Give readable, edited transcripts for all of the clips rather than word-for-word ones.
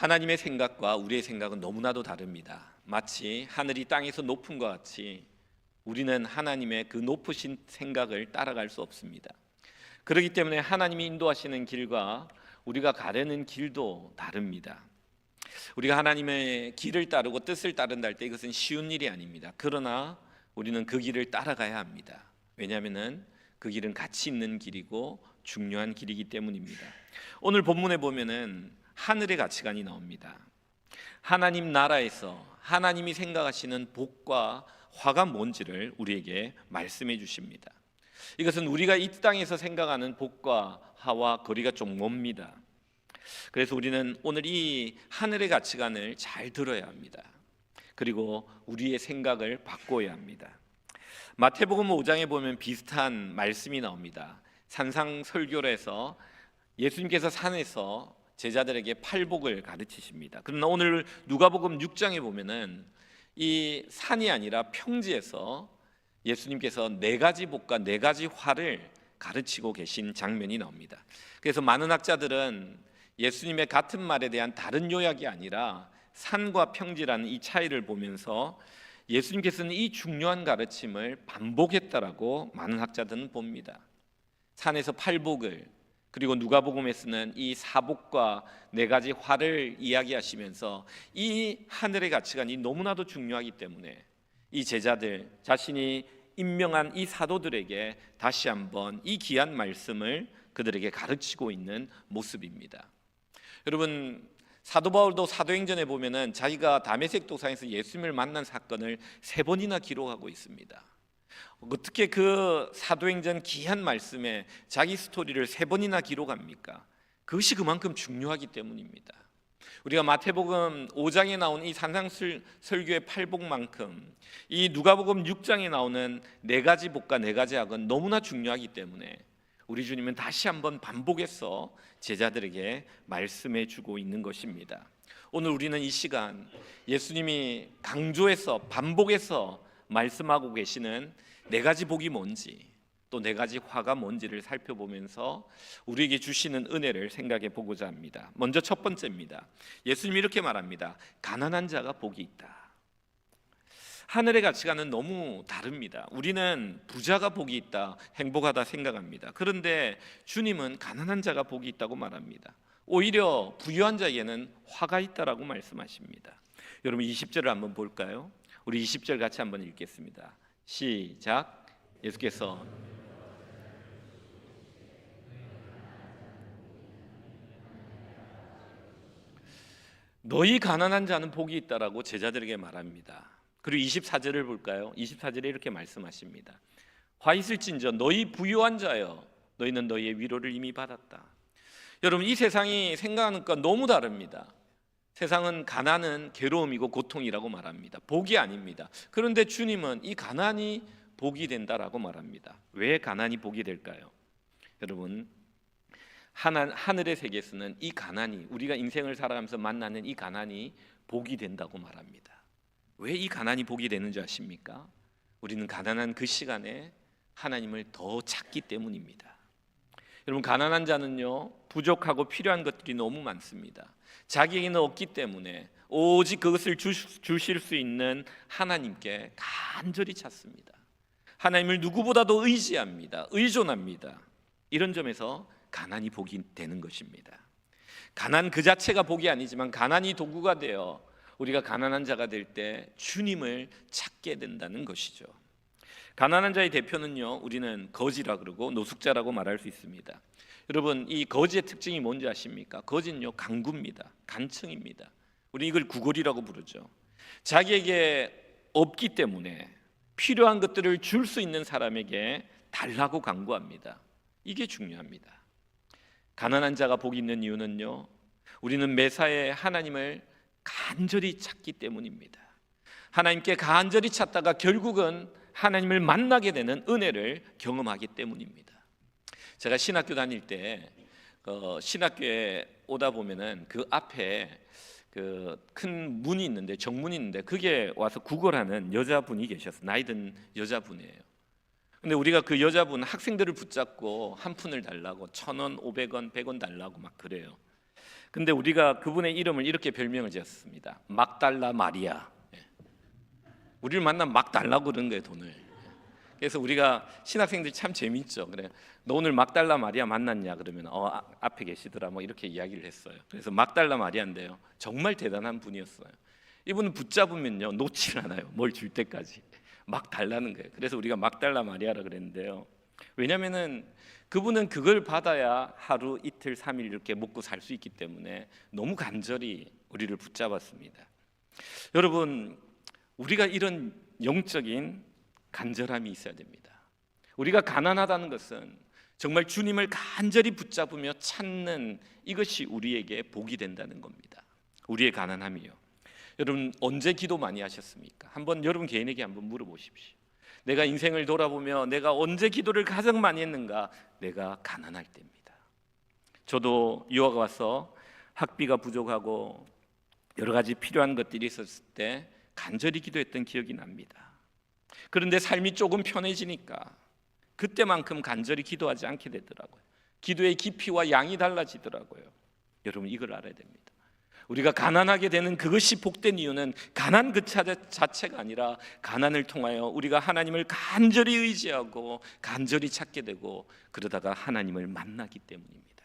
하나님의 생각과 우리의 생각은 너무나도 다릅니다. 마치 하늘이 땅에서 높은 것 같이 우리는 하나님의 그 높으신 생각을 따라갈 수 없습니다. 그렇기 때문에 하나님이 인도하시는 길과 우리가 가려는 길도 다릅니다. 우리가 하나님의 길을 따르고 뜻을 따른다 할 때 이것은 쉬운 일이 아닙니다. 그러나 우리는 그 길을 따라가야 합니다. 왜냐하면 그 길은 가치 있는 길이고 중요한 길이기 때문입니다. 오늘 본문에 보면은 하늘의 가치관이 나옵니다. 하나님 나라에서 하나님이 생각하시는 복과 화가 뭔지를 우리에게 말씀해 주십니다. 이것은 우리가 이 땅에서 생각하는 복과 화와 거리가 좀 멉니다. 그래서 우리는 오늘 이 하늘의 가치관을 잘 들어야 합니다. 그리고 우리의 생각을 바꿔야 합니다. 마태복음 5장에 보면 비슷한 말씀이 나옵니다. 산상설교에서 예수님께서 산에서 제자들에게 팔복을 가르치십니다. 그러나 오늘 누가복음 6장에 보면은 이 산이 아니라 평지에서 예수님께서 네 가지 복과 네 가지 화를 가르치고 계신 장면이 나옵니다. 그래서 많은 학자들은 예수님의 같은 말에 대한 다른 요약이 아니라 산과 평지라는 이 차이를 보면서 예수님께서는 이 중요한 가르침을 반복했다라고 많은 학자들은 봅니다. 산에서 팔복을, 그리고 누가복음에서는 이 사복과 네 가지 화를 이야기하시면서 이 하늘의 가치관이 너무나도 중요하기 때문에 이 제자들, 자신이 임명한 이 사도들에게 다시 한번 이 귀한 말씀을 그들에게 가르치고 있는 모습입니다. 여러분, 사도 바울도 사도행전에 보면은 자기가 다메섹 도상에서 예수님을 만난 사건을 3번이나 기록하고 있습니다. 어떻게 그 사도행전 귀한 말씀에 자기 스토리를 3번이나 기록합니까? 그것이 그만큼 중요하기 때문입니다. 우리가 마태복음 5장에 나온 이 산상설교의 팔복만큼 이 누가복음 6장에 나오는 네 가지 복과 네 가지 학은 너무나 중요하기 때문에 우리 주님은 다시 한번 반복해서 제자들에게 말씀해 주고 있는 것입니다. 오늘 우리는 이 시간 예수님이 강조해서 반복해서 말씀하고 계시는 네 가지 복이 뭔지, 또 네 가지 화가 뭔지를 살펴보면서 우리에게 주시는 은혜를 생각해 보고자 합니다. 먼저 첫 번째입니다. 예수님이 이렇게 말합니다. 가난한 자가 복이 있다. 하늘의 가치관은 너무 다릅니다. 우리는 부자가 복이 있다, 행복하다 생각합니다. 그런데 주님은 가난한 자가 복이 있다고 말합니다. 오히려 부유한 자에게는 화가 있다라고 말씀하십니다. 여러분 20절을 한번 볼까요? 우리 20절 같이 한번 읽겠습니다. 시작. 예수께서 너희 가난한 자는 복이 있다라고 제자들에게 말합니다. 그리고 24절을 볼까요? 24절에 이렇게 말씀하십니다. 화 있을진저 너희 부유한 자여 너희는 너희의 위로를 이미 받았다. 여러분 이 세상이 생각하는 것 너무 다릅니다. 세상은 가난은 괴로움이고 고통이라고 말합니다. 복이 아닙니다. 그런데 주님은 이 가난이 복이 된다라고 말합니다. 왜 가난이 복이 될까요? 여러분 하늘의 세계에서는 이 가난이, 우리가 인생을 살아가면서 만나는 이 가난이 복이 된다고 말합니다. 왜 이 가난이 복이 되는 줄 아십니까? 우리는 가난한 그 시간에 하나님을 더 찾기 때문입니다. 여러분 가난한 자는요 부족하고 필요한 것들이 너무 많습니다. 자기에게는 없기 때문에 오직 그것을 주실 수 있는 하나님께 간절히 찾습니다. 하나님을 누구보다도 의지합니다. 의존합니다. 이런 점에서 가난이 복이 되는 것입니다. 가난 그 자체가 복이 아니지만 가난이 도구가 되어 우리가 가난한 자가 될 때 주님을 찾게 된다는 것이죠. 가난한 자의 대표는요 우리는 거지라 그러고 노숙자라고 말할 수 있습니다. 여러분 이 거지의 특징이 뭔지 아십니까? 거지는요 강구입니다. 간청입니다. 우리 이걸 구걸이라고 부르죠. 자기에게 없기 때문에 필요한 것들을 줄 수 있는 사람에게 달라고 강구합니다. 이게 중요합니다. 가난한 자가 복이 있는 이유는요 우리는 매사에 하나님을 간절히 찾기 때문입니다. 하나님께 간절히 찾다가 결국은 하나님을 만나게 되는 은혜를 경험하기 때문입니다. 제가 신학교 다닐 때 신학교에 오다 보면은 그 앞에 그 큰 문이 있는데 정문이 있는데 그게 와서 구걸하는 여자분이 계셨어요. 나이 든 여자분이에요. 근데 우리가 그 여자분 학생들을 붙잡고 한 푼을 달라고 1,000원, 500원, 100원 달라고 막 그래요. 근데 우리가 그분의 이름을 이렇게 별명을 지었습니다. 막달라 마리아. 우리를 만나면 막 달라고 그러는 거예요, 돈을. 그래서 우리가 신학생들 참 재밌죠. 그래, 너 오늘 막달라 마리아 만났냐? 그러면 앞에 계시더라, 뭐 이렇게 이야기를 했어요. 그래서 막달라 마리아인데요, 정말 대단한 분이었어요. 이분은 붙잡으면요 놓질 않아요. 뭘 줄 때까지 막 달라는 거예요. 그래서 우리가 막달라 마리아라 그랬는데요, 왜냐면은 그분은 그걸 받아야 하루 이틀 3일 이렇게 먹고 살 수 있기 때문에 너무 간절히 우리를 붙잡았습니다. 여러분, 우리가 이런 영적인 간절함이 있어야 됩니다. 우리가 가난하다는 것은 정말 주님을 간절히 붙잡으며 찾는 이것이 우리에게 복이 된다는 겁니다. 우리의 가난함이요. 여러분, 언제 기도 많이 하셨습니까? 한번 여러분 개인에게 한번 물어보십시오. 내가 인생을 돌아보며 내가 언제 기도를 가장 많이 했는가? 내가 가난할 때입니다. 저도 유학 와서 학비가 부족하고 여러 가지 필요한 것들이 있었을 때 간절히 기도했던 기억이 납니다. 그런데 삶이 조금 편해지니까 그때만큼 간절히 기도하지 않게 되더라고요. 기도의 깊이와 양이 달라지더라고요. 여러분, 이걸 알아야 됩니다. 우리가 가난하게 되는 그것이 복된 이유는 가난 그 자체가 아니라 가난을 통하여 우리가 하나님을 간절히 의지하고 간절히 찾게 되고 그러다가 하나님을 만나기 때문입니다.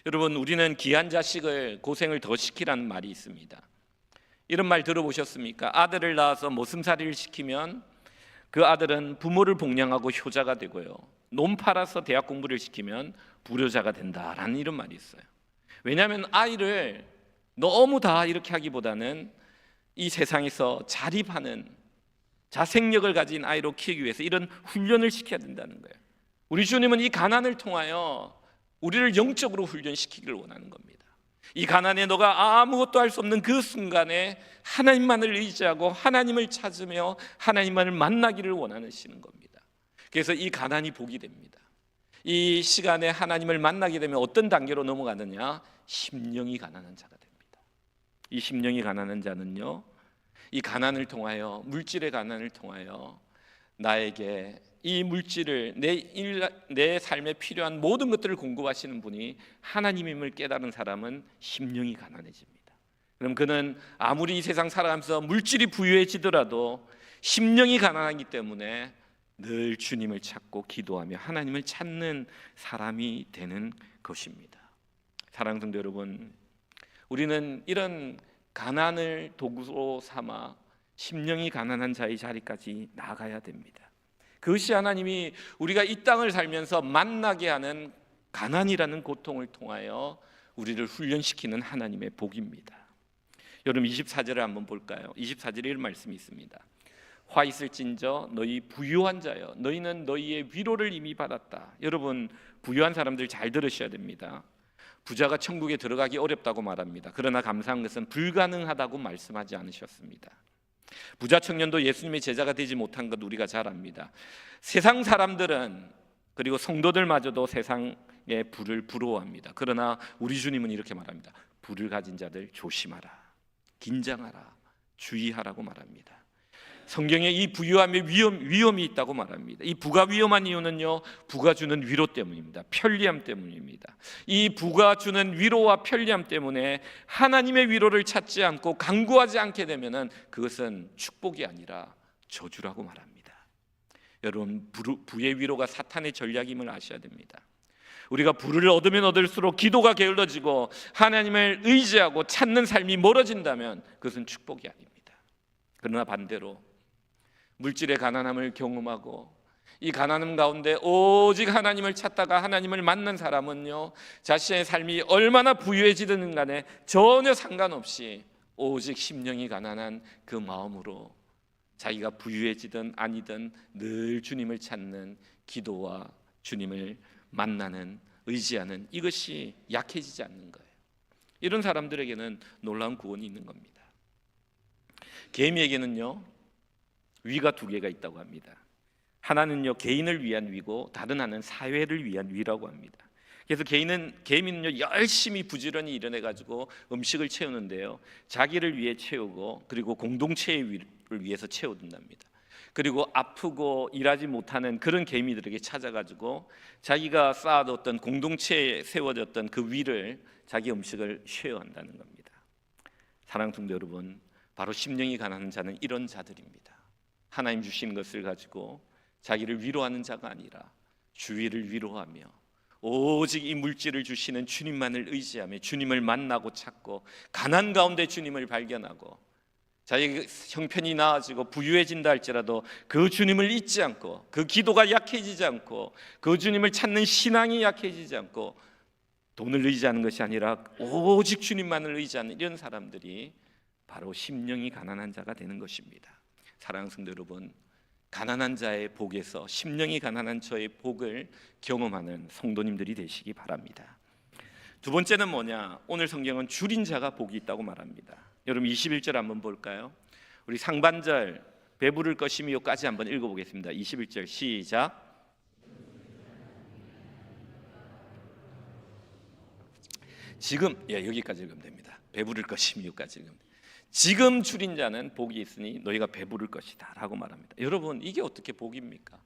여러분, 우리는 귀한 자식을 고생을 더 시키라는 말이 있습니다. 이런 말 들어보셨습니까? 아들을 낳아서 모슴살이를 시키면 그 아들은 부모를 복량하고 효자가 되고요, 논 팔아서 대학 공부를 시키면 불효자가 된다라는 이런 말이 있어요. 왜냐하면 아이를 너무 다 이렇게 하기보다는 이 세상에서 자립하는 자생력을 가진 아이로 키우기 위해서 이런 훈련을 시켜야 된다는 거예요. 우리 주님은 이 가난을 통하여 우리를 영적으로 훈련시키기를 원하는 겁니다. 이 가난에 너가 아무것도 할 수 없는 그 순간에 하나님만을 의지하고 하나님을 찾으며 하나님만을 만나기를 원하시는 겁니다. 그래서 이 가난이 복이 됩니다. 이 시간에 하나님을 만나게 되면 어떤 단계로 넘어가느냐? 심령이 가난한 자가 됩니다. 이 심령이 가난한 자는요, 이 가난을 통하여, 물질의 가난을 통하여 나에게 이 물질을 내 삶에 필요한 모든 것들을 공급하시는 분이 하나님임을 깨달은 사람은 심령이 가난해집니다. 그럼 그는 아무리 이 세상 살아가면서 물질이 부유해지더라도 심령이 가난하기 때문에 늘 주님을 찾고 기도하며 하나님을 찾는 사람이 되는 것입니다. 사랑하는 성도 여러분, 우리는 이런 가난을 도구로 삼아 심령이 가난한 자의 자리까지 나아가야 됩니다. 그것이 하나님이 우리가 이 땅을 살면서 만나게 하는 가난이라는 고통을 통하여 우리를 훈련시키는 하나님의 복입니다. 여러분, 24절을 한번 볼까요? 24절에 이런 말씀이 있습니다. 화 있을진저 너희 부유한 자여, 너희는 너희의 위로를 이미 받았다. 여러분, 부유한 사람들 잘 들으셔야 됩니다. 부자가 천국에 들어가기 어렵다고 말합니다. 그러나 감사한 것은 불가능하다고 말씀하지 않으셨습니다. 부자 청년도 예수님의 제자가 되지 못한 것 우리가 잘 압니다. 세상 사람들은, 그리고 성도들마저도 세상의 부를 부러워합니다. 그러나 우리 주님은 이렇게 말합니다. 부를 가진 자들 조심하라, 긴장하라, 주의하라고 말합니다. 성경에 이 부유함의 위험이 있다고 말합니다. 이 부가 위험한 이유는요, 부가 주는 위로 때문입니다. 편리함 때문입니다. 이 부가 주는 위로와 편리함 때문에 하나님의 위로를 찾지 않고 간구하지 않게 되면은 그것은 축복이 아니라 저주라고 말합니다. 여러분, 부의 위로가 사탄의 전략임을 아셔야 됩니다. 우리가 부를 얻으면 얻을수록 기도가 게을러지고 하나님을 의지하고 찾는 삶이 멀어진다면 그것은 축복이 아닙니다. 그러나 반대로 물질의 가난함을 경험하고 이 가난함 가운데 오직 하나님을 찾다가 하나님을 만난 사람은요, 자신의 삶이 얼마나 부유해지든 간에 전혀 상관없이 오직 심령이 가난한 그 마음으로 자기가 부유해지든 아니든 늘 주님을 찾는 기도와 주님을 만나는, 의지하는 이것이 약해지지 않는 거예요. 이런 사람들에게는 놀라운 구원이 있는 겁니다. 개미에게는요, 위가 두 개가 있다고 합니다. 하나는요, 개인을 위한 위고 다른 하나는 사회를 위한 위라고 합니다. 그래서 개미는요, 열심히 부지런히 일어나가지고 음식을 채우는데요, 자기를 위해 채우고 그리고 공동체의 위를 위해서 채워둔답니다. 그리고 아프고 일하지 못하는 그런 개미들에게 찾아가지고 자기가 쌓아뒀던 공동체에 세워졌던 그 위를 자기 음식을 쉐어한다는 겁니다. 사랑하는 성도 여러분, 바로 심령이 가난한 자는 이런 자들입니다. 하나님 주신 것을 가지고 자기를 위로하는 자가 아니라 주위를 위로하며 오직 이 물질을 주시는 주님만을 의지하며 주님을 만나고 찾고 가난 가운데 주님을 발견하고 자기 형편이 나아지고 부유해진다 할지라도 그 주님을 잊지 않고 그 기도가 약해지지 않고 그 주님을 찾는 신앙이 약해지지 않고 돈을 의지하는 것이 아니라 오직 주님만을 의지하는 이런 사람들이 바로 심령이 가난한 자가 되는 것입니다. 사랑하는 성도 여러분, 가난한 자의 복에서 심령이 가난한 저의 복을 경험하는 성도님들이 되시기 바랍니다. 두 번째는 뭐냐? 오늘 성경은 줄인 자가 복이 있다고 말합니다. 여러분 21절 한번 볼까요? 우리 상반절 배부를 것이미요까지 한번 읽어보겠습니다. 21절 시작. 지금 여기까지 읽으면 됩니다. 배부를 것이미요까지 읽으면 됩니다. 지금 줄인 자는 복이 있으니 너희가 배부를 것이다 라고 말합니다. 여러분 이게 어떻게 복입니까?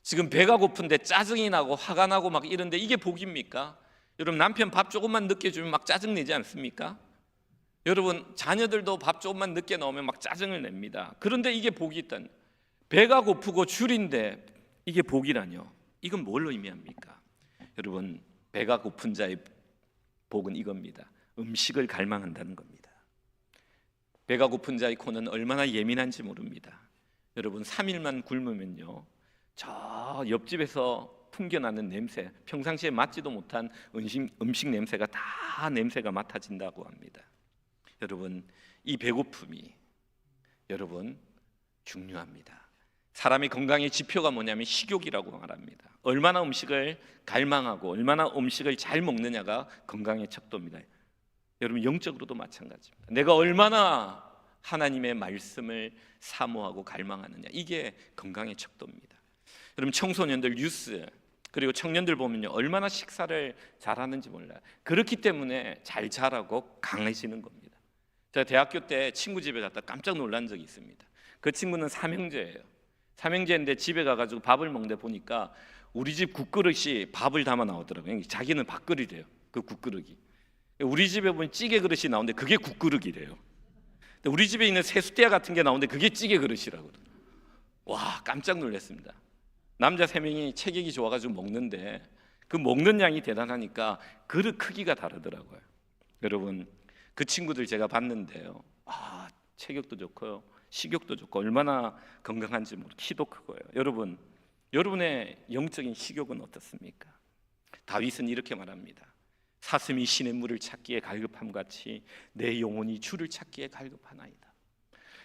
지금 배가 고픈데 짜증이 나고 화가 나고 막 이런데 이게 복입니까? 여러분 남편 밥 조금만 늦게 주면 막 짜증내지 않습니까? 여러분 자녀들도 밥 조금만 늦게 나오면 막 짜증을 냅니다. 그런데 이게 복이 있다니, 배가 고프고 줄인데 이게 복이라뇨? 이건 뭘 의미합니까? 여러분 배가 고픈 자의 복은 이겁니다. 음식을 갈망한다는 겁니다. 배가 고픈 자의 코는 얼마나 예민한지 모릅니다. 여러분 3일만 굶으면요 저 옆집에서 풍겨나는 냄새, 평상시에 맡지도 못한 음식 냄새가 다 냄새가 맡아진다고 합니다. 여러분 이 배고픔이 여러분 중요합니다. 사람의 건강의 지표가 뭐냐면 식욕이라고 말합니다. 얼마나 음식을 갈망하고 얼마나 음식을 잘 먹느냐가 건강의 척도입니다. 여러분 영적으로도 마찬가지입니다. 내가 얼마나 하나님의 말씀을 사모하고 갈망하느냐, 이게 건강의 척도입니다. 여러분 청소년들 뉴스 그리고 청년들 보면요 얼마나 식사를 잘하는지 몰라요. 그렇기 때문에 잘 자라고 강해지는 겁니다. 제가 대학교 때 친구 집에 갔다 깜짝 놀란 적이 있습니다. 그 친구는 삼형제예요. 삼형제인데 집에 가가지고 밥을 먹는데 보니까 우리 집 국그릇이 밥을 담아 나오더라고요. 자기는 밥그릇이래요. 그 국그릇이. 우리 집에 보면 찌개 그릇이 나오는데 그게 국그릇이래요. 우리 집에 있는 세숫대야 같은 게 나오는데 그게 찌개 그릇이라고. 와 깜짝 놀랐습니다. 남자 3명이 체격이 좋아가지고 먹는데 그 먹는 양이 대단하니까 그릇 크기가 다르더라고요. 여러분 그 친구들 제가 봤는데요, 체격도 좋고요 식욕도 좋고 얼마나 건강한지 모르고 키도 크고요. 여러분 여러분의 영적인 식욕은 어떻습니까? 다윗은 이렇게 말합니다. 사슴이 신의 물을 찾기에 갈급함같이 내 영혼이 주를 찾기에 갈급하나이다.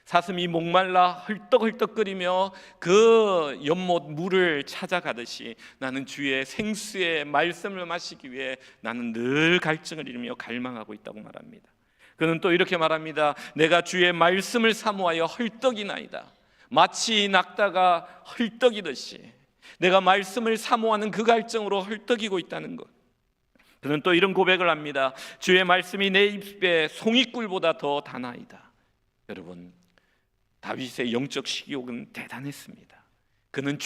사슴이 목말라 헐떡헐떡거리며 그 연못 물을 찾아가듯이 나는 주의 생수의 말씀을 마시기 위해 나는 늘 갈증을 잃으며 갈망하고 있다고 말합니다. 그는 또 이렇게 말합니다. 내가 주의 말씀을 사모하여 헐떡이나이다. 마치 낙타가 헐떡이듯이 내가 말씀을 사모하는 그 갈증으로 헐떡이고 있다는 것. 그는 또 이런 고백을 합니다. 주의 말씀이 내 입에 송이꿀보다 더 다나이다. 여러분 다윗의 영적 식욕은 대단했습니다. 그는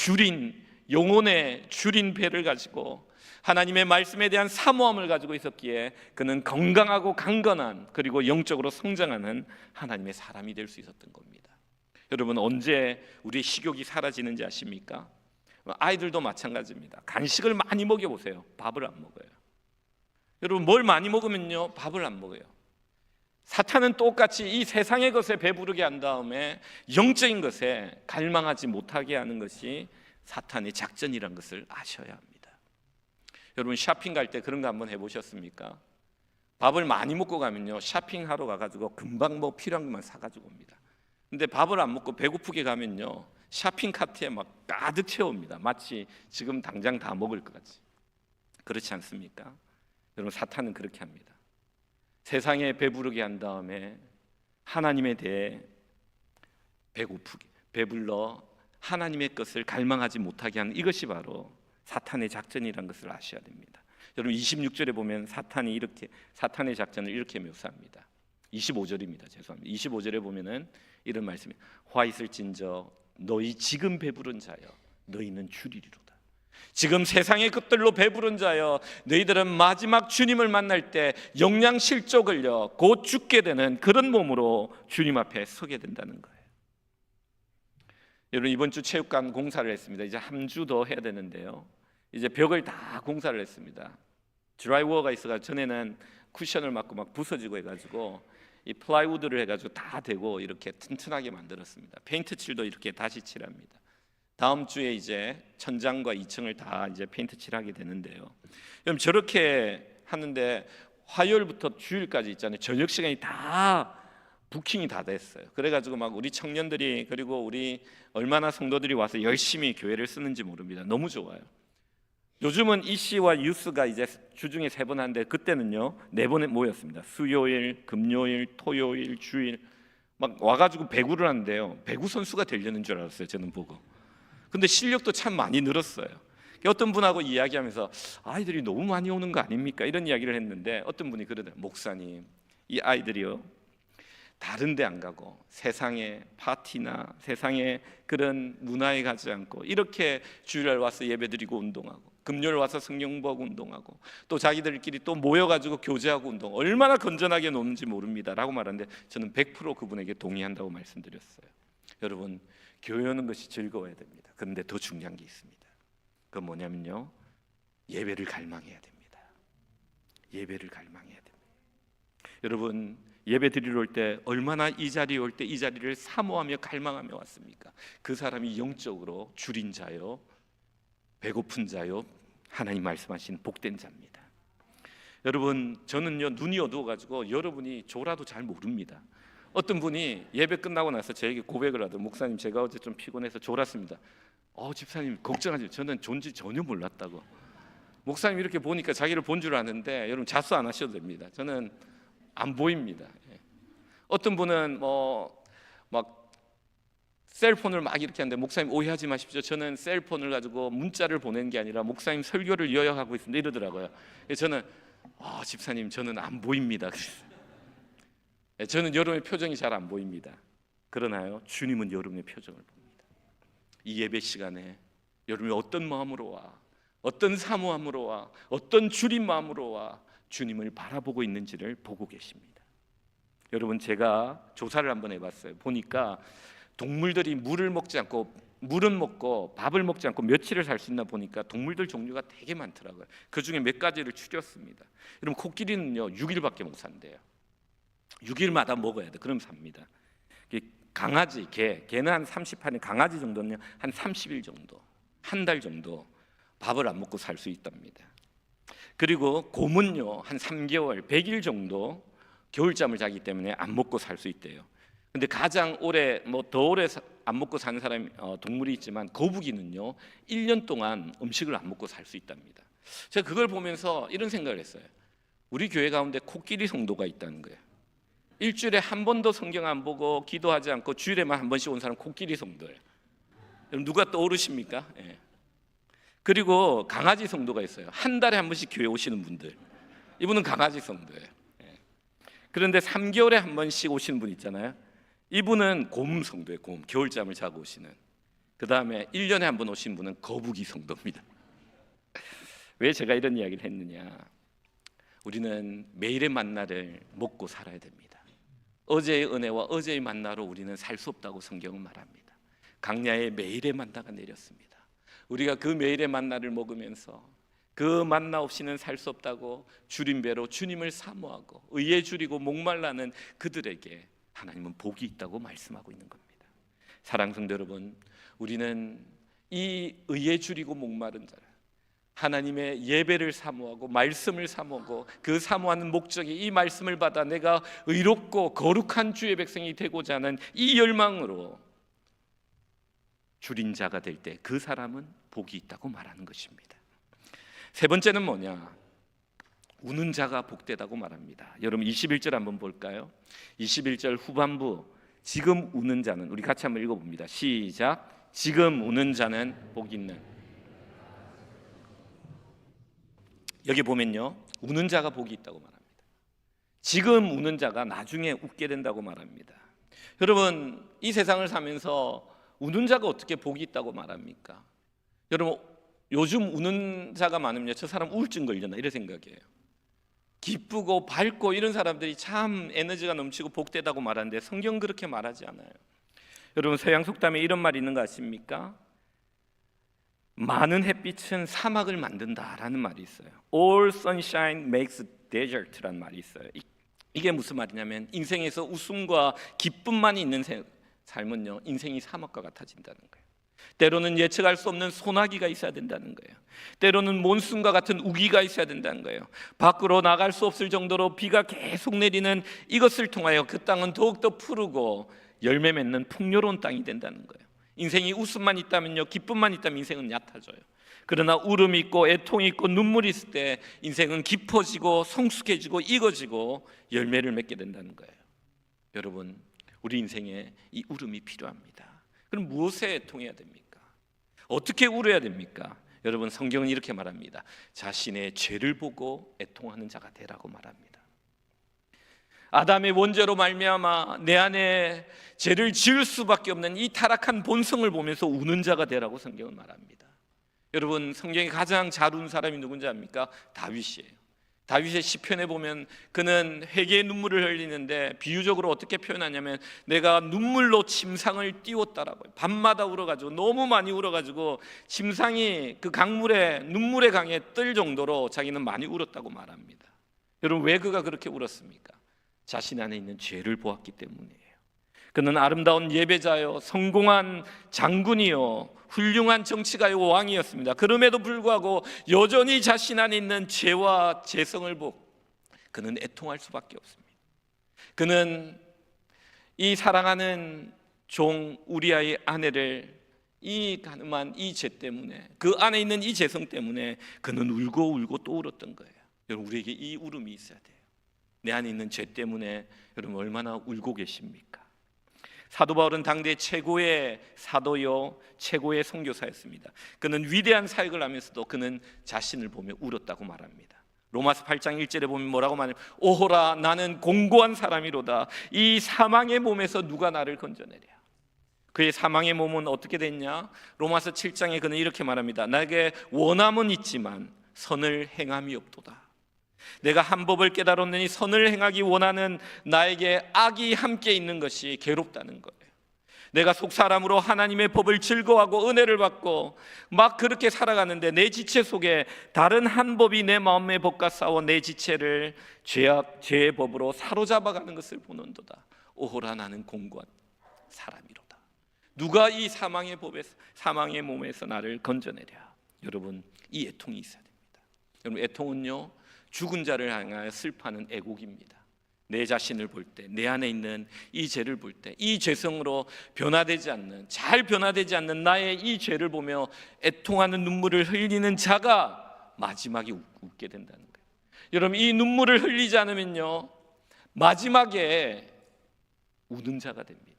영혼의 줄인 배를 가지고 하나님의 말씀에 대한 사모함을 가지고 있었기에 그는 건강하고 강건한 그리고 영적으로 성장하는 하나님의 사람이 될 수 있었던 겁니다. 여러분 언제 우리의 식욕이 사라지는지 아십니까? 아이들도 마찬가지입니다. 간식을 많이 먹여보세요. 밥을 안 먹어요. 여러분 뭘 많이 먹으면요 밥을 안 먹어요. 사탄은 똑같이 이 세상의 것에 배부르게 한 다음에 영적인 것에 갈망하지 못하게 하는 것이 사탄의 작전이라는 것을 아셔야 합니다. 여러분 쇼핑 갈 때 그런 거 한번 해보셨습니까? 밥을 많이 먹고 가면요 쇼핑하러 가가지고 금방 뭐 필요한 것만 사가지고 옵니다. 근데 밥을 안 먹고 배고프게 가면요 쇼핑 카트에 막 가득 채웁니다. 마치 지금 당장 다 먹을 것 같이. 그렇지 않습니까? 여러분 사탄은 그렇게 합니다. 세상에 배부르게 한 다음에 하나님에 대해 배고프게 배불러 하나님의 것을 갈망하지 못하게 하는 이것이 바로 사탄의 작전이라는 것을 아셔야 됩니다. 여러분 26절에 보면 사탄의 작전을 이렇게 묘사합니다. 25절입니다. 죄송합니다. 25절에 보면은 이런 말씀이 화 있을진저 너희 지금 배부른 자여 너희는 주리리로다. 지금 세상의 것들로 배부른 자여 너희들은 마지막 주님을 만날 때 영양실족을요 곧 죽게 되는 그런 몸으로 주님 앞에 서게 된다는 거예요. 여러분, 이번 주 체육관 공사를 했습니다. 이제 한 주 더 해야 되는데요, 이제 벽을 다 공사를 했습니다. 드라이워가 있어가지고 전에는 쿠션을 맞고 막 부서지고 해가지고 이 플라이우드를 해가지고 다 대고 이렇게 튼튼하게 만들었습니다. 페인트 칠도 이렇게 다시 칠합니다. 다음 주에 이제 천장과 2층을 다 이제 페인트 칠하게 되는데요, 그럼 저렇게 하는데 화요일부터 주일까지 있잖아요. 저녁 시간이 다 부킹이 다 됐어요. 그래가지고 막 우리 청년들이 그리고 우리 얼마나 성도들이 와서 열심히 교회를 쓰는지 모릅니다. 너무 좋아요. 요즘은 이씨와 유스가 이제 주중에 3번 하는데 그때는요 4번에 모였습니다. 수요일, 금요일, 토요일, 주일 막 와가지고 배구를 하는데요, 배구 선수가 되려는 줄 알았어요, 저는 보고. 근데 실력도 참 많이 늘었어요. 어떤 분하고 이야기하면서 아이들이 너무 많이 오는 거 아닙니까? 이런 이야기를 했는데 어떤 분이 그러더라고요. 목사님, 이 아이들이요 다른 데 안 가고 세상의 파티나 세상의 그런 문화에 가지 않고 이렇게 주일날 와서 예배드리고 운동하고 금요일 와서 성경 보고 운동하고 또 자기들끼리 또 모여가지고 교제하고 운동, 얼마나 건전하게 노는지 모릅니다 라고 말하는데 저는 100% 그분에게 동의한다고 말씀드렸어요. 여러분, 교회 오는 것이 즐거워야 됩니다. 그런데 더 중요한 게 있습니다. 그건 뭐냐면요, 예배를 갈망해야 됩니다. 예배를 갈망해야 됩니다. 여러분, 예배 드리러 올 때 얼마나 이 자리에 올 때 이 자리를 사모하며 갈망하며 왔습니까? 그 사람이 영적으로 줄인 자요 배고픈 자요 하나님 말씀하신 복된 자입니다. 여러분, 저는요 눈이 어두워가지고 여러분이 졸아도 잘 모릅니다. 어떤 분이 예배 끝나고 나서 저에게 고백을 하더라고요. 목사님, 제가 어제 좀 피곤해서 졸았습니다. 집사님 걱정하지 마세요. 저는 존재 전혀 몰랐다고. 목사님 이렇게 보니까 자기를 본 줄 아는데 여러분 자수 안 하셔도 됩니다. 저는 안 보입니다. 어떤 분은 막 셀폰을 막 이렇게 하는데 목사님 오해하지 마십시오. 저는 셀폰을 가지고 문자를 보낸 게 아니라 목사님 설교를 요약하고 있습니다 이러더라고요. 저는 집사님 저는 안 보입니다. 저는 여러분의 표정이 잘 안 보입니다. 그러나요 주님은 여러분의 표정을 봅니다. 이 예배 시간에 여러분이 어떤 마음으로 와, 어떤 사모함으로 와, 어떤 주린 마음으로 와 주님을 바라보고 있는지를 보고 계십니다. 여러분, 제가 조사를 한번 해봤어요. 보니까 동물들이 물은 먹고 밥을 먹지 않고 며칠을 살 수 있나 보니까 동물들 종류가 되게 많더라고요. 그 중에 몇 가지를 추렸습니다. 여러분, 코끼리는요 6일밖에 못 산대요. 6일마다 먹어야 돼. 그럼 삽니다. 강아지, 개는 한 30일, 강아지 정도는 한 30일 정도, 한 달 정도 밥을 안 먹고 살 수 있답니다. 그리고 곰은요 한 3개월, 100일 정도 겨울잠을 자기 때문에 안 먹고 살 수 있대요. 근데 가장 오래 더 오래 안 먹고 사는 사람 동물이 있지만 거북이는요 1년 동안 음식을 안 먹고 살 수 있답니다. 제가 그걸 보면서 이런 생각을 했어요. 우리 교회 가운데 코끼리 성도가 있다는 거예요. 일주일에 한 번도 성경 안 보고 기도하지 않고 주일에만 한 번씩 온 사람 코끼리 성도예요. 여러분 누가 떠오르십니까? 예. 그리고 강아지 성도가 있어요. 한 달에 한 번씩 교회 오시는 분들, 이분은 강아지 성도예요. 예. 그런데 3개월에 한 번씩 오시는 분 있잖아요. 이분은 곰 성도예요. 곰, 겨울잠을 자고 오시는. 그 다음에 1년에 한 번 오신 분은 거북이 성도입니다. 왜 제가 이런 이야기를 했느냐, 우리는 매일의 만나를 먹고 살아야 됩니다. 어제의 은혜와 어제의 만나로 우리는 살 수 없다고 성경은 말합니다. 강야에 매일의 만나가 내렸습니다. 우리가 그 매일의 만나를 먹으면서 그 만나 없이는 살 수 없다고 줄인 배로 주님을 사모하고 의에 줄이고 목말라는 그들에게 하나님은 복이 있다고 말씀하고 있는 겁니다. 사랑하는 성도 여러분, 우리는 이 의에 줄이고 목마른 자를, 하나님의 예배를 사모하고 말씀을 사모하고 그 사모하는 목적이 이 말씀을 받아 내가 의롭고 거룩한 주의 백성이 되고자 하는 이 열망으로 줄인 자가 될 때 그 사람은 복이 있다고 말하는 것입니다. 세 번째는 뭐냐? 우는 자가 복되다고 말합니다. 여러분 21절 한번 볼까요? 21절 후반부, 지금 우는 자는, 우리 같이 한번 읽어봅니다. 시작. 지금 우는 자는 복이 있는. 여기 보면요 우는 자가 복이 있다고 말합니다. 지금 우는 자가 나중에 웃게 된다고 말합니다. 여러분 이 세상을 사면서 우는 자가 어떻게 복이 있다고 말합니까? 여러분, 요즘 우는 자가 많으면 저 사람 우울증 걸렸나 이런 생각이에요. 기쁘고 밝고 이런 사람들이 참 에너지가 넘치고 복되다고 말하는데 성경은 그렇게 말하지 않아요. 여러분, 서양 속담에 이런 말이 있는 거 아십니까? 많은 햇빛은 사막을 만든다라는 말이 있어요. All sunshine makes desert라는 말이 있어요. 이게 무슨 말이냐면 인생에서 웃음과 기쁨만 있는 삶은요, 인생이 사막과 같아진다는 거예요. 때로는 예측할 수 없는 소나기가 있어야 된다는 거예요. 때로는 몬순과 같은 우기가 있어야 된다는 거예요. 밖으로 나갈 수 없을 정도로 비가 계속 내리는 이것을 통하여 그 땅은 더욱더 푸르고 열매 맺는 풍요로운 땅이 된다는 거예요. 인생이 웃음만 있다면요, 기쁨만 있다면 인생은 얕아져요. 그러나 울음이 있고 애통이 있고 눈물이 있을 때 인생은 깊어지고 성숙해지고 익어지고 열매를 맺게 된다는 거예요. 여러분, 우리 인생에 이 울음이 필요합니다. 그럼 무엇에 애통해야 됩니까? 어떻게 울어야 됩니까? 여러분, 성경은 이렇게 말합니다. 자신의 죄를 보고 애통하는 자가 되라고 말합니다. 아담의 원죄로 말미암아 내 안에 죄를 지을 수밖에 없는 이 타락한 본성을 보면서 우는 자가 되라고 성경은 말합니다. 여러분, 성경에 가장 잘 우는 사람이 누군지 압니까? 다윗이에요. 다윗의 시편에 보면 그는 회개의 눈물을 흘리는데 비유적으로 어떻게 표현하냐면 내가 눈물로 침상을 띄웠다라고요. 밤마다 울어가지고 너무 많이 울어가지고 침상이 그 강물에 눈물의 강에 뜰 정도로 자기는 많이 울었다고 말합니다. 여러분, 왜 그가 그렇게 울었습니까? 자신 안에 있는 죄를 보았기 때문이에요. 그는 아름다운 예배자요, 성공한 장군이요, 훌륭한 정치가요, 왕이었습니다. 그럼에도 불구하고 여전히 자신 안에 있는 죄와 죄성을 보고 그는 애통할 수밖에 없습니다. 그는 이 사랑하는 종 우리아의 아내를 이 가늠한 이 죄 때문에, 그 안에 있는 이 죄성 때문에 그는 울고 또 울었던 거예요. 여러분, 우리에게 이 울음이 있어야 돼요. 내 안에 있는 죄 때문에 여러분 얼마나 울고 계십니까? 사도 바울은 당대 최고의 사도요, 최고의 선교사였습니다. 그는 위대한 사역을 하면서도 그는 자신을 보며 울었다고 말합니다. 로마서 8장 1절에 보면 뭐라고 말하냐면 오호라 나는 공고한 사람이로다. 이 사망의 몸에서 누가 나를 건져내랴. 그의 사망의 몸은 어떻게 됐냐? 로마서 7장에 그는 이렇게 말합니다. 나에게 원함은 있지만 선을 행함이 없도다. 내가 한 법을 깨달았느니 선을 행하기 원하는 나에게 악이 함께 있는 것이 괴롭다는 거예요. 내가 속사람으로 하나님의 법을 즐거워하고 은혜를 받고 막 그렇게 살아가는데 내 지체 속에 다른 한 법이 내 마음의 법과 싸워 내 지체를 죄의 법으로 사로잡아가는 것을 보는도다. 오호라 나는 공고한 사람이로다. 누가 이 사망의 법에서, 사망의 몸에서 나를 건져내랴. 여러분, 이 애통이 있어야 됩니다. 여러분, 애통은요, 죽은 자를 향하여 슬퍼하는 애곡입니다. 내 자신을 볼 때, 내 안에 있는 이 죄를 볼 때, 이 죄성으로 변화되지 않는, 잘 변화되지 않는 나의 이 죄를 보며 애통하는 눈물을 흘리는 자가 마지막에 웃게 된다는 거예요. 여러분, 이 눈물을 흘리지 않으면요, 마지막에 우는 자가 됩니다.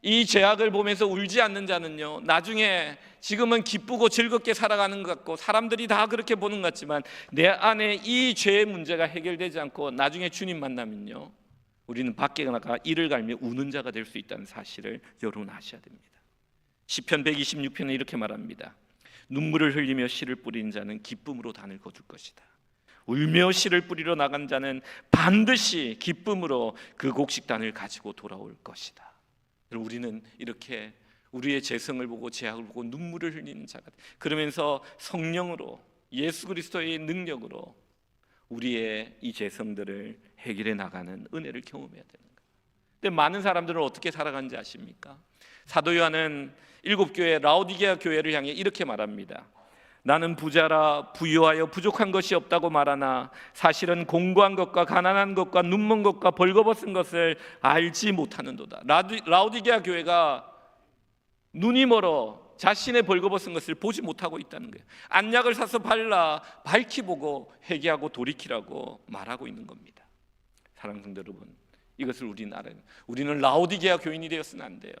이 죄악을 보면서 울지 않는 자는요, 나중에 지금은 기쁘고 즐겁게 살아가는 것 같고 사람들이 다 그렇게 보는 것 같지만 내 안에 이 죄의 문제가 해결되지 않고 나중에 주님 만나면요, 우리는 밖에 나가 이를 갈며 우는 자가 될 수 있다는 사실을 여러분 아셔야 됩니다. 시편 126편에 이렇게 말합니다. 눈물을 흘리며 씨를 뿌리는 자는 기쁨으로 단을 거둘 것이다. 울며 씨를 뿌리러 나간 자는 반드시 기쁨으로 그 곡식단을 가지고 돌아올 것이다. 우리는 이렇게 우리의 죄성을 보고 죄악을 보고 눈물을 흘리는 자가, 그러면서 성령으로 예수 그리스도의 능력으로 우리의 이 죄성들을 해결해 나가는 은혜를 경험해야 되는 거예요. 근데 많은 사람들은 어떻게 살아가는지 아십니까? 사도 요한은 7교회 라오디게아 교회를 향해 이렇게 말합니다. 나는 부자라 부유하여 부족한 것이 없다고 말하나 사실은 공고한 것과 가난한 것과 눈먼 것과 벌거벗은 것을 알지 못하는도다. 라오디게아 교회가 눈이 멀어 자신의 벌거벗은 것을 보지 못하고 있다는 거예요. 안약을 사서 발라 밝히 보고 회개하고 돌이키라고 말하고 있는 겁니다. 사랑하는 성도 여러분, 이것을 우리는 라오디게아 교인이 되었으면 안 돼요.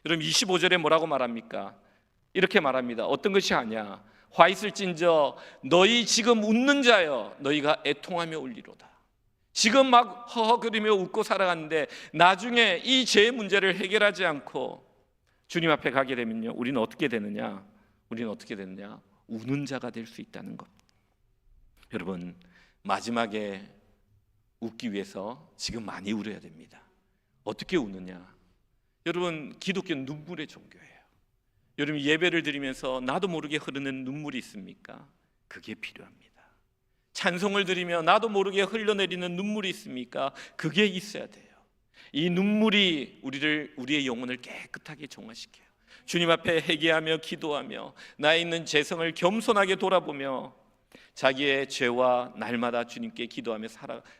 여러분, 25절에 뭐라고 말합니까? 이렇게 말합니다. 어떤 것이 아니야. 화 있을진저 너희 지금 웃는 자여 너희가 애통하며 울리로다. 지금 막 허허거리며 웃고 살아가는데 나중에 이 죄의 문제를 해결하지 않고 주님 앞에 가게 되면요, 우리는 어떻게 되느냐? 우는 자가 될 수 있다는 것. 여러분, 마지막에 웃기 위해서 지금 많이 울어야 됩니다. 어떻게 우느냐? 여러분, 기독교는 눈물의 종교예요. 여러분, 예배를 드리면서 나도 모르게 흐르는 눈물이 있습니까? 그게 필요합니다. 찬송을 드리며 나도 모르게 흘러내리는 눈물이 있습니까? 그게 있어야 돼요. 이 눈물이 우리의 영혼을 깨끗하게 정화시켜요. 주님 앞에 회개하며 기도하며 나에 있는 죄성을 겸손하게 돌아보며 자기의 죄와 날마다 주님께 기도하며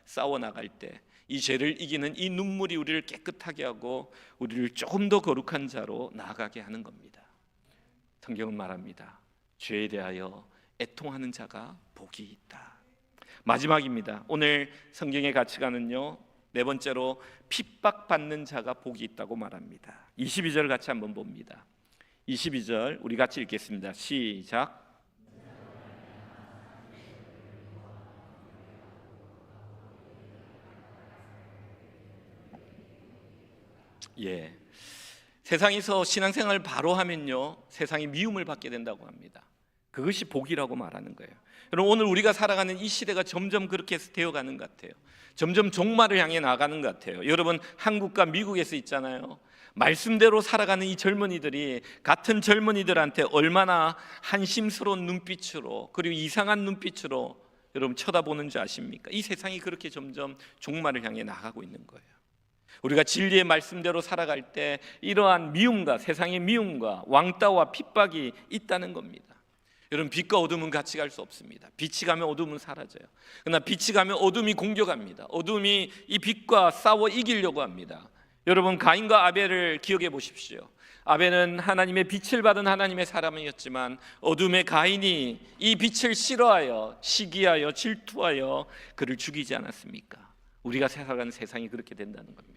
싸워 나갈 때 이 죄를 이기는 이 눈물이 우리를 깨끗하게 하고 우리를 조금 더 거룩한 자로 나아가게 하는 겁니다. 성경은 말합니다. 죄에 대하여 애통하는 자가 복이 있다. 마지막입니다. 오늘 성경의 가치관은요, 네 번째로 핍박받는 자가 복이 있다고 말합니다. 22절 같이 한번 봅니다. 22절 우리 같이 읽겠습니다. 시작. 예, 세상에서 신앙생활을 바로 하면요, 세상이 미움을 받게 된다고 합니다. 그것이 복이라고 말하는 거예요. 여러분, 오늘 우리가 살아가는 이 시대가 점점 그렇게 되어가는 것 같아요. 점점 종말을 향해 나가는 것 같아요. 여러분, 한국과 미국에서 있잖아요. 말씀대로 살아가는 이 젊은이들이 같은 젊은이들한테 얼마나 한심스러운 눈빛으로, 그리고 이상한 눈빛으로 여러분 쳐다보는 줄 아십니까? 이 세상이 그렇게 점점 종말을 향해 나가고 있는 거예요. 우리가 진리의 말씀대로 살아갈 때 이러한 미움과, 세상의 미움과 왕따와 핍박이 있다는 겁니다. 여러분, 빛과 어둠은 같이 갈 수 없습니다. 빛이 가면 어둠은 사라져요. 그러나 빛이 가면 어둠이 공격합니다. 어둠이 이 빛과 싸워 이기려고 합니다. 여러분, 가인과 아벨을 기억해 보십시오. 아벨은 하나님의 빛을 받은 하나님의 사람이었지만 어둠의 가인이 이 빛을 싫어하여 시기하여 질투하여 그를 죽이지 않았습니까? 우리가 살아가는 세상이 그렇게 된다는 겁니다.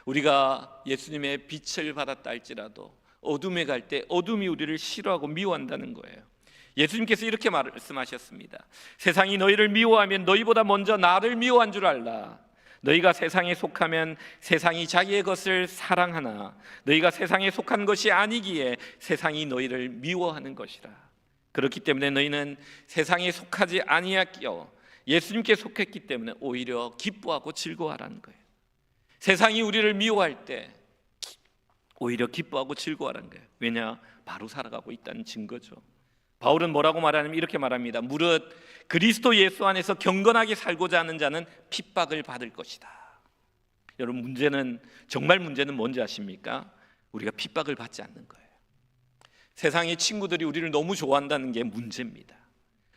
우리가 예수님의 빛을 받았다 할지라도 어둠에 갈 때 어둠이 우리를 싫어하고 미워한다는 거예요. 예수님께서 이렇게 말씀하셨습니다. 세상이 너희를 미워하면 너희보다 먼저 나를 미워한 줄 알라. 너희가 세상에 속하면 세상이 자기의 것을 사랑하나 너희가 세상에 속한 것이 아니기에 세상이 너희를 미워하는 것이라. 그렇기 때문에 너희는 세상에 속하지 아니하여 예수님께 속했기 때문에 오히려 기뻐하고 즐거워하라는 거예요. 세상이 우리를 미워할 때 오히려 기뻐하고 즐거워하라는 거예요. 왜냐? 바로 살아가고 있다는 증거죠. 바울은 뭐라고 말하냐면 이렇게 말합니다. 무릇 그리스도 예수 안에서 경건하게 살고자 하는 자는 핍박을 받을 것이다. 여러분, 정말 문제는 뭔지 아십니까? 우리가 핍박을 받지 않는 거예요. 세상의 친구들이 우리를 너무 좋아한다는 게 문제입니다.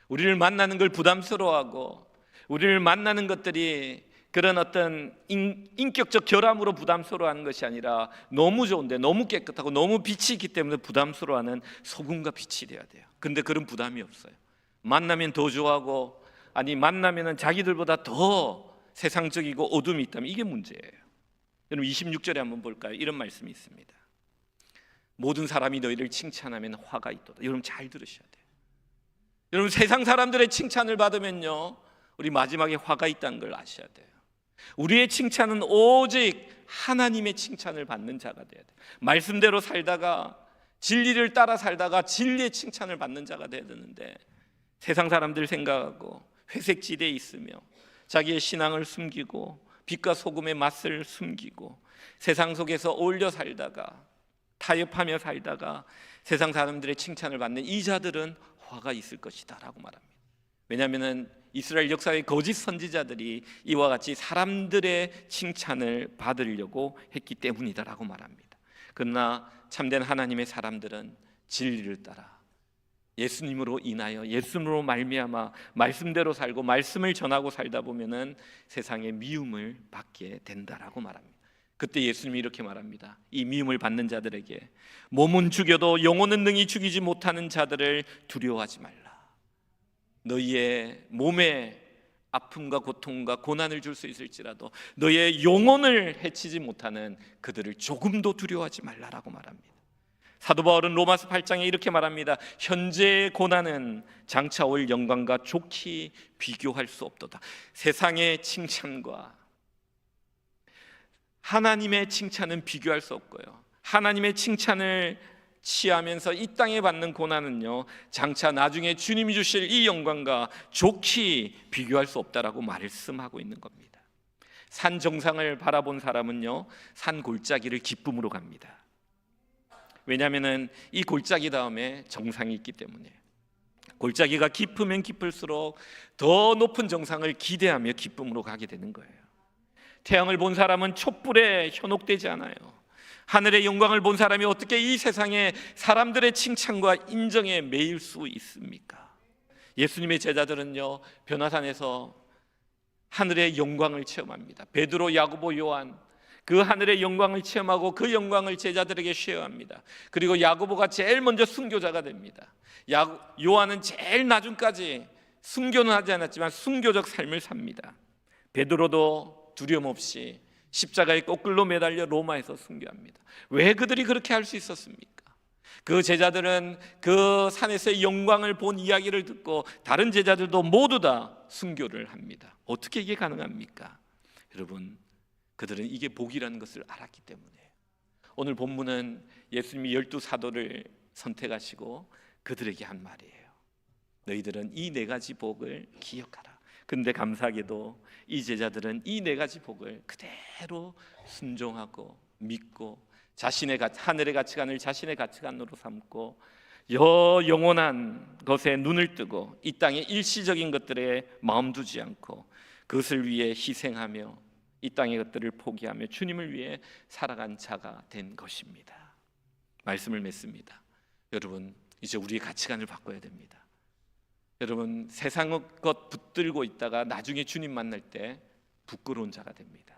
우리를 만나는 걸 부담스러워하고 우리를 만나는 것들이 그런 어떤 인격적 결함으로 부담스러워하는 것이 아니라 너무 좋은데 너무 깨끗하고 너무 빛이 있기 때문에 부담스러워하는 소금과 빛이 돼야 돼요. 근데 그런 부담이 없어요. 만나면 더 좋아하고, 아니 만나면 자기들보다 더 세상적이고 어둠이 있다면 이게 문제예요. 여러분, 26절에 한번 볼까요? 이런 말씀이 있습니다. 모든 사람이 너희를 칭찬하면 화가 있도다. 여러분, 잘 들으셔야 돼요. 여러분, 세상 사람들의 칭찬을 받으면요, 우리 마지막에 화가 있다는 걸 아셔야 돼요. 우리의 칭찬은 오직 하나님의 칭찬을 받는 자가 돼야 돼요. 말씀대로 살다가, 진리를 따라 살다가 진리의 칭찬을 받는 자가 돼야 되는데, 세상 사람들 생각하고 회색지대에 있으며 자기의 신앙을 숨기고 빛과 소금의 맛을 숨기고 세상 속에서 어울려 살다가 타협하며 살다가 세상 사람들의 칭찬을 받는 이 자들은 화가 있을 것이다 라고 말합니다. 왜냐하면 이스라엘 역사의 거짓 선지자들이 이와 같이 사람들의 칭찬을 받으려고 했기 때문이다라고 말합니다. 그러나 참된 하나님의 사람들은 진리를 따라 예수님으로 인하여, 예수님으로 말미암아 말씀대로 살고 말씀을 전하고 살다 보면은 세상의 미움을 받게 된다라고 말합니다. 그때 예수님이 이렇게 말합니다. 이 미움을 받는 자들에게 몸은 죽여도 영혼은 능히 죽이지 못하는 자들을 두려워하지 말라. 너희의 몸에 아픔과 고통과 고난을 줄 수 있을지라도 너희의 영혼을 해치지 못하는 그들을 조금도 두려워하지 말라라고 말합니다. 사도 바울은 로마서 8장에 이렇게 말합니다. 현재의 고난은 장차 올 영광과 좋게 비교할 수 없도다. 세상의 칭찬과 하나님의 칭찬은 비교할 수 없고요, 하나님의 칭찬을 취하면서 이 땅에 받는 고난은요, 장차 나중에 주님이 주실 이 영광과 좋게 비교할 수 없다라고 말씀하고 있는 겁니다. 산 정상을 바라본 사람은요, 산 골짜기를 기쁨으로 갑니다. 왜냐하면 이 골짜기 다음에 정상이 있기 때문에. 골짜기가 깊으면 깊을수록 더 높은 정상을 기대하며 기쁨으로 가게 되는 거예요. 태양을 본 사람은 촛불에 현혹되지 않아요. 하늘의 영광을 본 사람이 어떻게 이 세상에 사람들의 칭찬과 인정에 매일 수 있습니까? 예수님의 제자들은요, 변화산에서 하늘의 영광을 체험합니다. 베드로, 야고보, 요한, 그 하늘의 영광을 체험하고 그 영광을 제자들에게 쉐어합니다. 그리고 야고보가 제일 먼저 순교자가 됩니다. 요한은 제일 나중까지 순교는 하지 않았지만 순교적 삶을 삽니다. 베드로도 두려움 없이 십자가에 거꾸로 매달려 로마에서 순교합니다. 왜 그들이 그렇게 할 수 있었습니까? 그 제자들은 그 산에서의 영광을 본 이야기를 듣고 다른 제자들도 모두 다 순교를 합니다. 어떻게 이게 가능합니까? 여러분, 그들은 이게 복이라는 것을 알았기 때문에. 오늘 본문은 예수님이 12사도를 선택하시고 그들에게 한 말이에요. 너희들은 이 네 가지 복을 기억하라. 근데 감사하게도 이 제자들은 이 네 가지 복을 그대로 순종하고 믿고 자신의 하늘의 가치관을 자신의 가치관으로 삼고 영원한 것에 눈을 뜨고 이 땅의 일시적인 것들에 마음 두지 않고 그것을 위해 희생하며 이 땅의 것들을 포기하며 주님을 위해 살아간 자가 된 것입니다. 말씀을 맺습니다. 여러분, 이제 우리의 가치관을 바꿔야 됩니다. 여러분, 세상의 것 붙들고 있다가 나중에 주님 만날 때 부끄러운 자가 됩니다.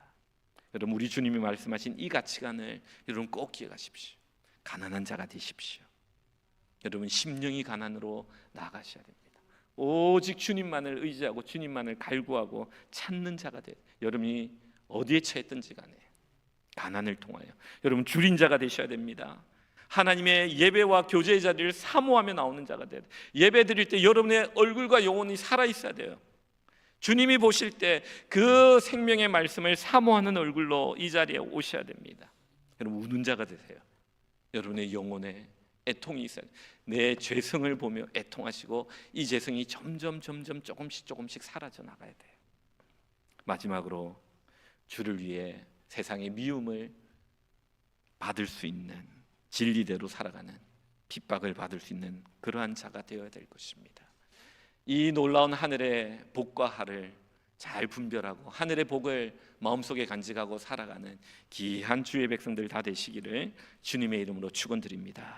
여러분, 우리 주님이 말씀하신 이 가치관을 여러분 꼭 기억하십시오. 가난한 자가 되십시오. 여러분, 심령이 가난으로 나아가셔야 됩니다. 오직 주님만을 의지하고 주님만을 갈구하고 찾는 자가 돼요. 여러분이 어디에 처했든지 간에 가난을 통하여 여러분 줄인 자가 되셔야 됩니다. 하나님의 예배와 교제의 자리를 사모하며 나오는 자가 돼야 돼요. 예배 드릴 때 여러분의 얼굴과 영혼이 살아있어야 돼요. 주님이 보실 때 그 생명의 말씀을 사모하는 얼굴로 이 자리에 오셔야 됩니다. 여러분, 우는 자가 되세요. 여러분의 영혼에 애통이 있어야 돼요. 내 죄성을 보며 애통하시고 이 죄성이 점점 조금씩 사라져 나가야 돼요. 마지막으로 주를 위해 세상의 미움을 받을 수 있는, 진리대로 살아가는, 핍박을 받을 수 있는 그러한 자가 되어야 될 것입니다. 이 놀라운 하늘의 복과 하를 잘 분별하고 하늘의 복을 마음속에 간직하고 살아가는 귀한 주의 백성들 다 되시기를 주님의 이름으로 축원드립니다.